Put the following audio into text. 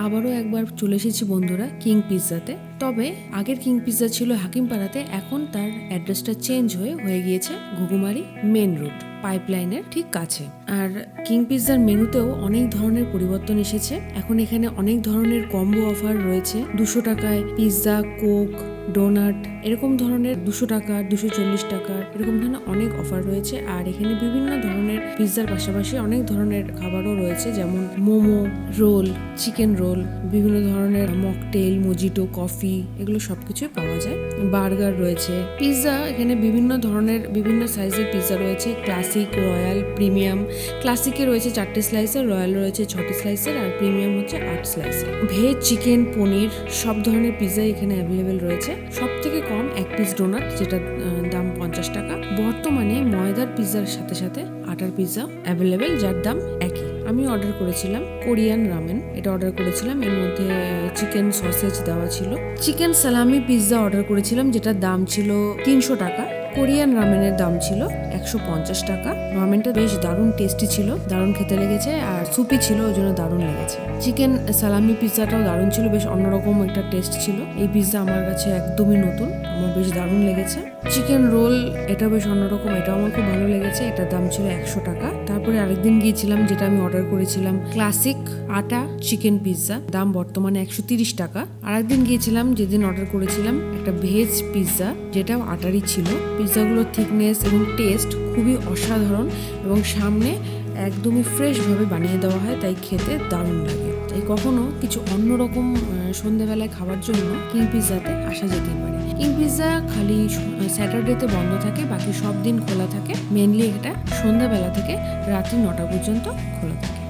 আবারও একবার চলে এসেছি বন্ধুরা কিং পিৎজাতে। তবে আগের কিং পিৎজা ছিল হাকিমপাড়াতে, এখন তার অ্যাড্রেসটা চেঞ্জ হয়ে গিয়েছে ঘুঘুমারি মেন রোড পাইপলাইনের ঠিক কাছে। আর কিং পিৎজার মেনুতেও অনেক ধরনের পরিবর্তন এসেছে। এখন এখানে অনেক ধরনের কম্বো অফার রয়েছে। 200 টাকায় পিৎজা, কোক, ডোনাট, এরকম ধরনের 200 টাকা, 240 টাকা, এরকম ধরনের অনেক অফার রয়েছে। আর এখানে বিভিন্ন ধরনের পিৎজার পাশাপাশি অনেক ধরনের খাবারও রয়েছে, যেমন মোমো, রোল, চিকেন রোল, বিভিন্ন ধরনের মকটেল, মজিটো, কফি, এগুলো সবকিছুই পাওয়া যায়। বার্গার রয়েছে। পিৎজা এখানে বিভিন্ন ধরনের বিভিন্ন সাইজের পিৎজা রয়েছে, ক্লাসিক, রয়্যাল, প্রিমিয়াম। ক্লাসিকে রয়েছে 4টে স্লাইসের, রয়্যাল রয়েছে 6টে স্লাইসের, আর প্রিমিয়াম হচ্ছে 8 স্লাইসের। ভেজ, চিকেন, পনির সব ধরনের পিৎজাই এখানে অ্যাভেলেবেল রয়েছে। সব থেকে কম এক পিস ডোনাট, যেটা দাম 50 টাকা। বর্তমানে ময়দার পিৎজার সাথে সাথে আটার পিৎজা অ্যাভেলেবেল, যার দাম একই। আমি অর্ডার করেছিলাম কোরিয়ান রামেন, এটা অর্ডার করেছিলাম। এর মধ্যে চিকেন সসেজ দেওয়া ছিল। চিকেন সালামি পিৎজা অর্ডার করেছিলাম, যেটার দাম ছিল 300 টাকা। কোরিয়ান রামেনের দাম ছিল 150 টাকা। রামেনটা বেশ দারুণ টেস্টি ছিল, দারুণ খেতে লেগেছে, আর সুপি ছিল, ওই জন্য দারুণ লেগেছে। চিকেন সালামি পিৎজাটাও দারুণ ছিল, বেশ অন্যরকম একটা টেস্ট ছিল। এই পিৎজা আমার কাছে একদমই নতুন, আমার বেশ দারুণ লেগেছে। চিকেন রোল, এটা বেশ অন্যরকম, এটাও আমার খুব ভালো লেগেছে। এটার দাম ছিল 100 টাকা। তারপরে আরেকদিন গিয়েছিলাম, যেটা আমি অর্ডার করেছিলাম ক্লাসিক আটা চিকেন পিৎজা, দাম বর্তমানে 130 টাকা। আরেকদিন গিয়েছিলাম, যেদিন অর্ডার করেছিলাম একটা ভেজ পিৎজা, যেটাও আটারই ছিল। পিৎজাগুলোর থিকনেস এবং টেস্ট খুবই অসাধারণ, এবং সামনে একদমই ফ্রেশভাবে বানিয়ে দেওয়া হয়, তাই খেতে দারুণ লাগে। তাই কখনো কিছু অন্যরকম সন্ধ্যেবেলায় খাওয়ার জন্য কিং পিৎজাতে আসা যেতেই পারে। কিং পিৎজা খালি স্যাটারডেতে বন্ধ থাকে, বাকি সব দিন খোলা থাকে। মেনলি এটা সন্ধ্যাবেলা থেকে রাত্রি 9টা পর্যন্ত